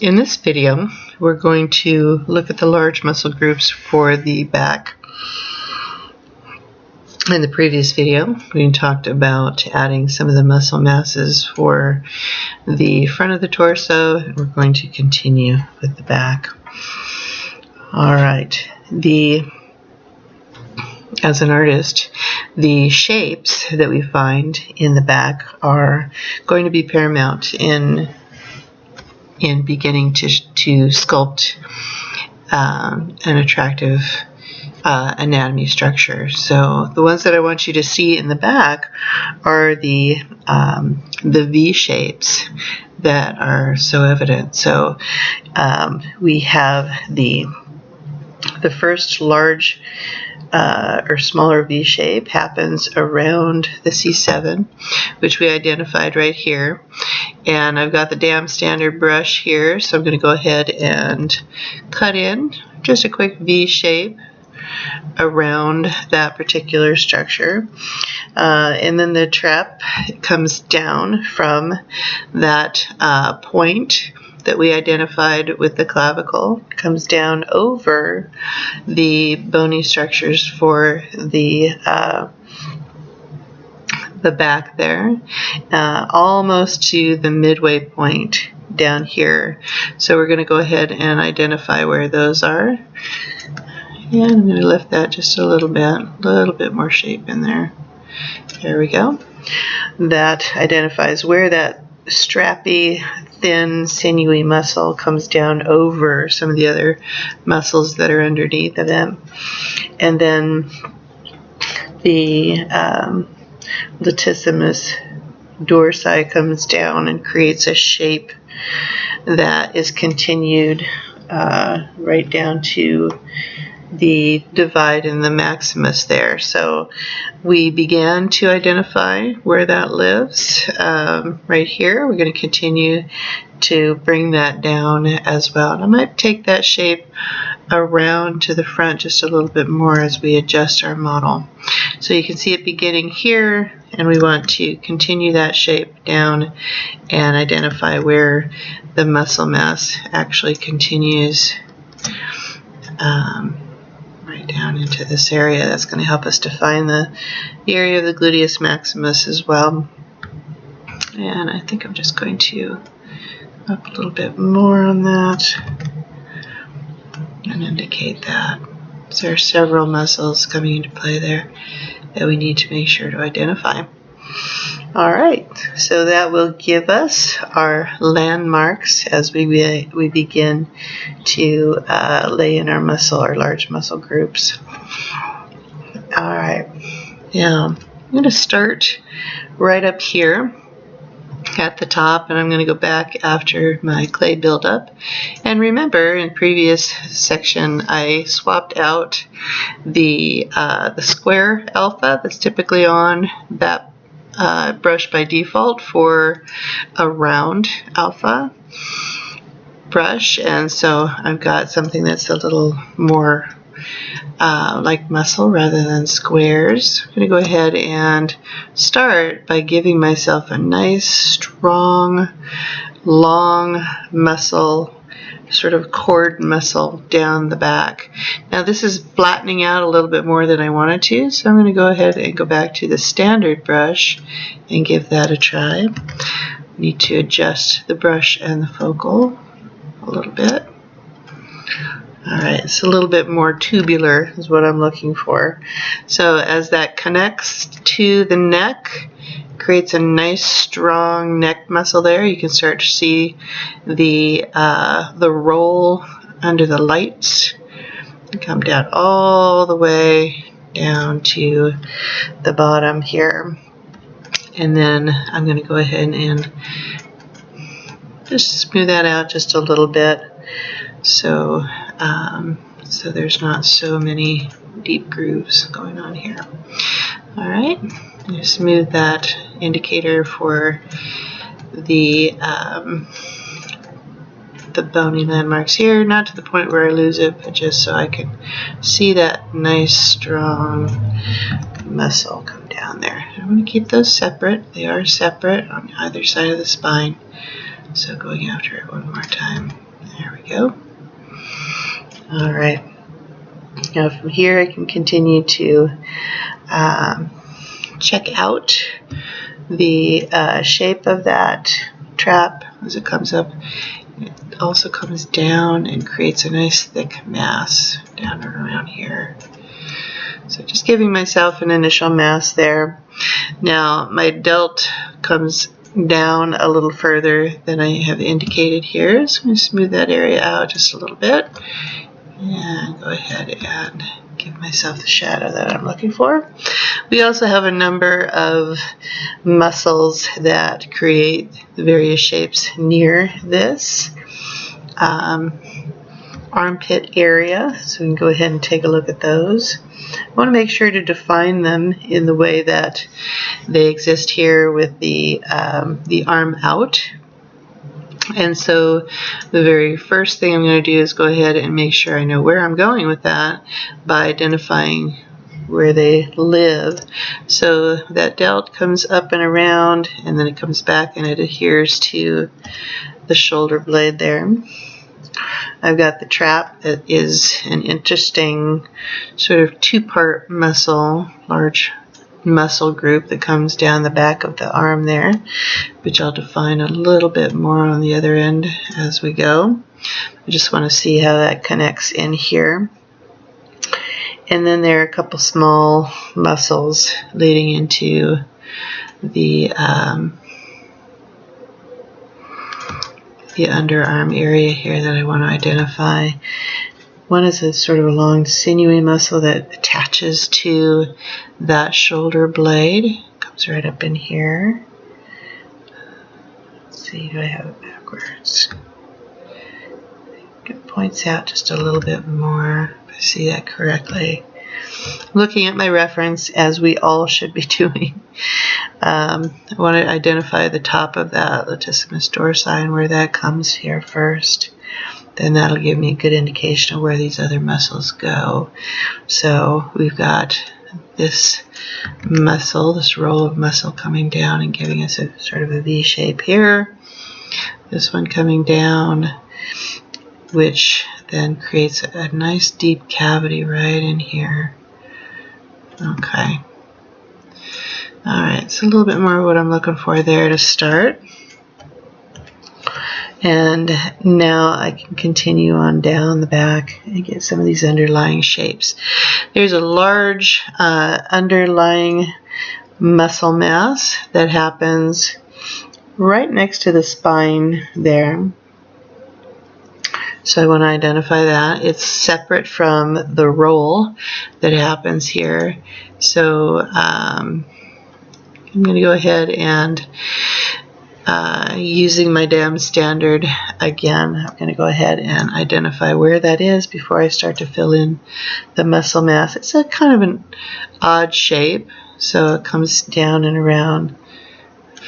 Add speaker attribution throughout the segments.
Speaker 1: In this video, we're going to look at the large muscle groups for the back. In the previous video, we talked about adding some of the muscle masses for the front of the torso, and we're going to continue with the back. Alright, as an artist, the shapes that we find in the back are going to be paramount in beginning to sculpt an attractive anatomy structure. So the ones that I want you to see in the back are the V shapes that are so evident. So we have the first large or smaller V shape happens around the C7, which we identified right here. And I've got the damn standard brush here, so I'm going to go ahead and cut in just a quick V shape around that particular structure. And then the trap comes down from that point that we identified with the clavicle, comes down over the bony structures for the back there, almost to the midway point down here. So we're going to go ahead and identify where those are. And I'm going to lift that just a little bit more shape in there. There we go. That identifies where that strappy, thin, sinewy muscle comes down over some of the other muscles that are underneath of them. And then the latissimus dorsi comes down and creates a shape that is continued right down to the divide in the maximus there. So we began to identify where that lives right here. We're going to continue to bring that down as well. And I might take that shape around to the front just a little bit more as we adjust our model. So you can see it beginning here, and we want to continue that shape down and identify where the muscle mass actually continues right down into this area. That's going to help us define the area of the gluteus maximus as well. And I think I'm just going to up a little bit more on that and indicate that. So there are several muscles coming into play there that we need to make sure to identify. Alright, so that will give us our landmarks as we begin to lay in our large muscle groups. Alright, now I'm going to start right up here at the top, and I'm going to go back after my clay buildup. And remember, in previous section, I swapped out the square alpha that's typically on that brush by default for a round alpha brush, and so I've got something that's a little more like muscle rather than squares. I'm going to go ahead and start by giving myself a nice, strong, long muscle, sort of cord muscle down the back. Now this is flattening out a little bit more than I wanted to, so I'm going to go ahead and go back to the standard brush and give that a try. I need to adjust the brush and the focal a little bit. Alright, it's a little bit more tubular is what I'm looking for. So as that connects to the neck, creates a nice strong neck muscle there. You can start to see the roll under the lights. Come down all the way down to the bottom here. And then I'm going to go ahead and just smooth that out just a little bit. So there's not so many deep grooves going on here. Alright, I'm going to smooth that indicator for the bony landmarks here, not to the point where I lose it, but just so I can see that nice strong muscle come down there. I'm going to keep those separate. They are separate on either side of the spine. So going after it one more time. There we go. All right. Now from here I can continue to check out the shape of that trap as it comes up. It also comes down and creates a nice thick mass down and around here. So just giving myself an initial mass there. Now my delt comes down a little further than I have indicated here. So I'm going to smooth that area out just a little bit and go ahead and give myself the shadow that I'm looking for. We also have a number of muscles that create the various shapes near this armpit area, so we can go ahead and take a look at those. I want to make sure to define them in the way that they exist here with the arm out. And so the very first thing I'm going to do is go ahead and make sure I know where I'm going with that by identifying where they live. So that delt comes up and around, and then it comes back and it adheres to the shoulder blade there. I've got the trap that is an interesting sort of two-part muscle, large muscle group that comes down the back of the arm there, which I'll define a little bit more on the other end as we go. I just want to see how that connects in here. And then there are a couple small muscles leading into the underarm area here that I want to identify. One is a sort of a long sinewy muscle that attaches to that shoulder blade. It comes right up in here. Let's see, do I have it backwards? I think it points out just a little bit more, if I see that correctly. Looking at my reference, as we all should be doing. I want to identify the top of that latissimus dorsi and where that comes here first. Then that'll give me a good indication of where these other muscles go. So we've got this muscle, this row of muscle coming down and giving us a sort of a V shape here. This one coming down, which then creates a nice deep cavity right in here. Okay. Alright, so a little bit more of what I'm looking for there to start. And now I can continue on down the back and get some of these underlying shapes. There's a large underlying muscle mass that happens right next to the spine there. So I want to identify that. It's separate from the roll that happens here. So I'm going to go ahead and using my dam standard again, I'm going to go ahead and identify where that is before I start to fill in the muscle mass. It's a kind of an odd shape, so it comes down and around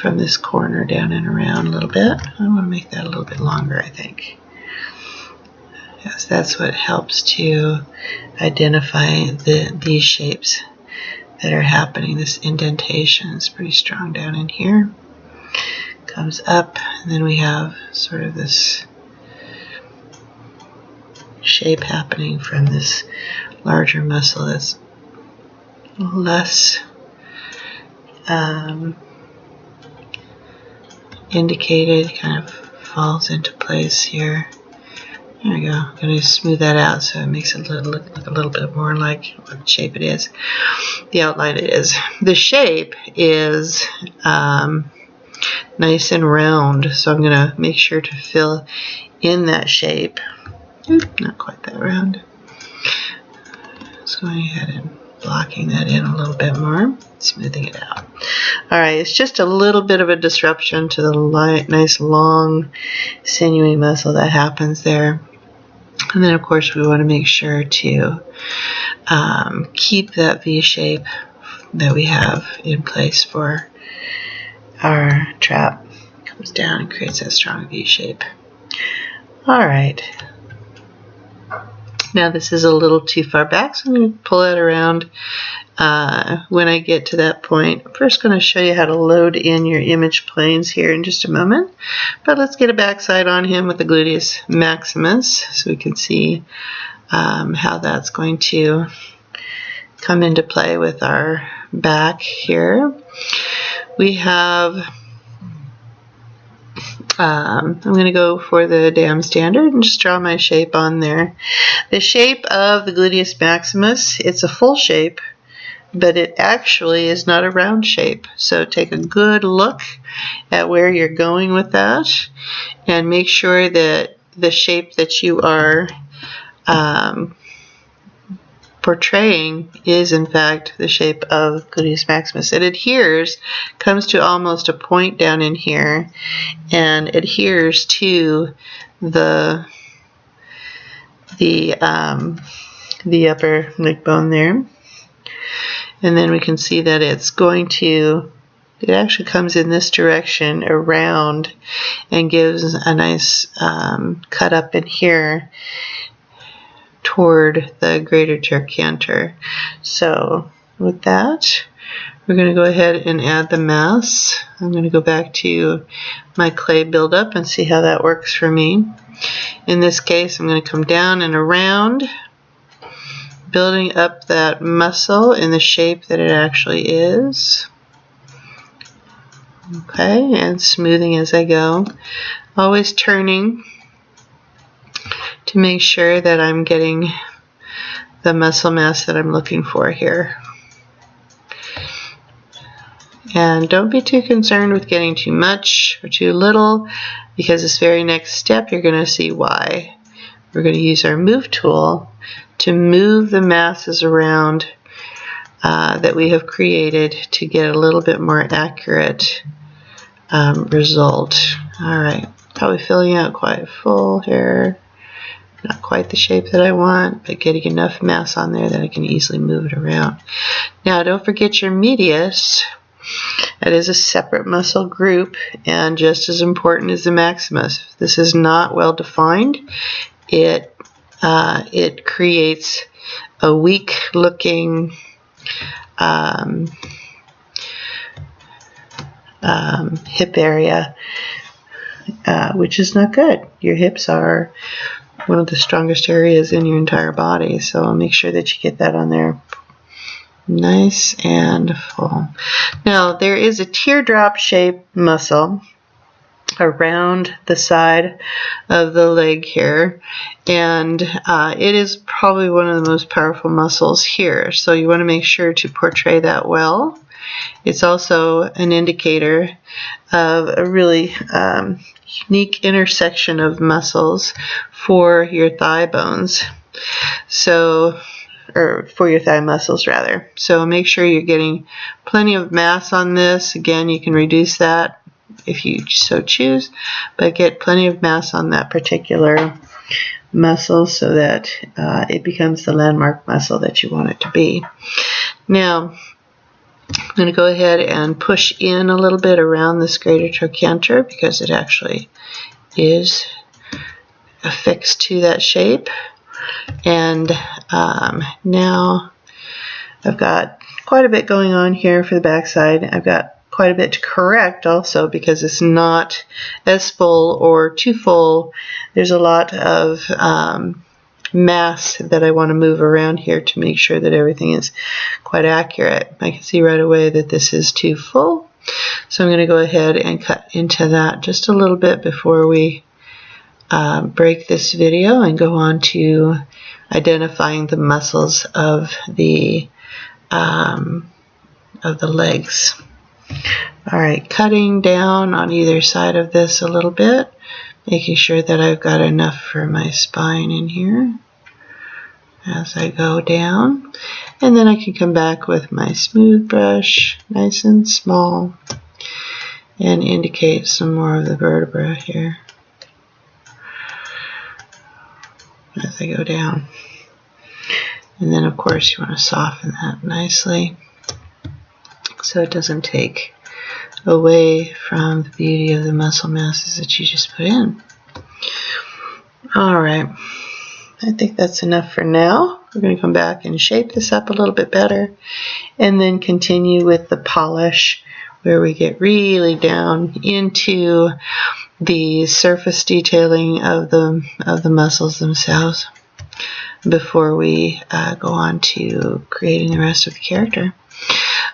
Speaker 1: from this corner down and around a little bit. I want to make that a little bit longer, I think. Yes, that's what helps to identify these shapes that are happening. This indentation is pretty strong down in here. Comes up, and then we have sort of this shape happening from this larger muscle that's less indicated, kind of falls into place here. There we go. I'm going to smooth that out so it makes it look a little bit more like what shape it is. The outline it is. The shape is nice and round, so I'm going to make sure to fill in that shape. Not quite that round. Just going ahead and blocking that in a little bit more, smoothing it out. Alright, it's just a little bit of a disruption to the nice long sinewy muscle that happens there. And then of course we want to make sure to keep that V shape that we have in place for our trap. Comes down and creates that strong V shape. Alright. Now this is a little too far back, so I'm going to pull it around when I get to that point. I'm first going to show you how to load in your image planes here in just a moment. But let's get a backside on him with the gluteus maximus so we can see how that's going to come into play with our back here. We have, I'm going to go for the dam standard and just draw my shape on there. The shape of the gluteus maximus, it's a full shape, but it actually is not a round shape. So take a good look at where you're going with that and make sure that the shape that you are portraying is in fact the shape of gluteus maximus. It adheres, comes to almost a point down in here and adheres to the upper neck bone there. And then we can see that it's going to, it actually comes in this direction around and gives a nice cut up in here toward the greater trochanter. So with that, we're going to go ahead and add the mass. I'm going to go back to my clay buildup and see how that works for me. In this case, I'm going to come down and around, building up that muscle in the shape that it actually is. Okay, and smoothing as I go. Always turning to make sure that I'm getting the muscle mass that I'm looking for here. And don't be too concerned with getting too much or too little, because this very next step you're going to see why. We're going to use our move tool to move the masses around that we have created to get a little bit more accurate result. Alright, probably filling out quite full here. Not quite the shape that I want, but getting enough mass on there that I can easily move it around. Now don't forget your medius. That is a separate muscle group and just as important as the maximus. If this is not well defined, it creates a weak looking hip area, which is not good. Your hips are one of the strongest areas in your entire body, so make sure that you get that on there nice and full. Now there is a teardrop shaped muscle around the side of the leg here, and it is probably one of the most powerful muscles here, so you want to make sure to portray that well. It's also an indicator of a really unique intersection of muscles for your thigh bones, or for your thigh muscles rather. So make sure you're getting plenty of mass on this. Again, you can reduce that if you so choose, but get plenty of mass on that particular muscle so that it becomes the landmark muscle that you want it to be. Now I'm going to go ahead and push in a little bit around this greater trochanter because it actually is affixed to that shape. And now I've got quite a bit going on here for the backside. I've got quite a bit to correct also because it's not as full or too full. There's a lot of mass that I want to move around here to make sure that everything is quite accurate. I can see right away that this is too full, so I'm going to go ahead and cut into that just a little bit before we break this video and go on to identifying the muscles of the legs. Alright, cutting down on either side of this a little bit, making sure that I've got enough for my spine in here as I go down, and then I can come back with my smooth brush nice and small and indicate some more of the vertebra here as I go down. And then of course you want to soften that nicely so it doesn't take away from the beauty of the muscle masses that you just put in. Alright, I think that's enough for now. We're going to come back and shape this up a little bit better, and then continue with the polish, where we get really down into the surface detailing of the muscles themselves before we go on to creating the rest of the character.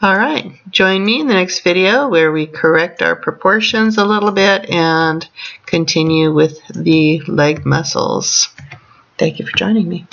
Speaker 1: Alright, join me in the next video where we correct our proportions a little bit and continue with the leg muscles. Thank you for joining me.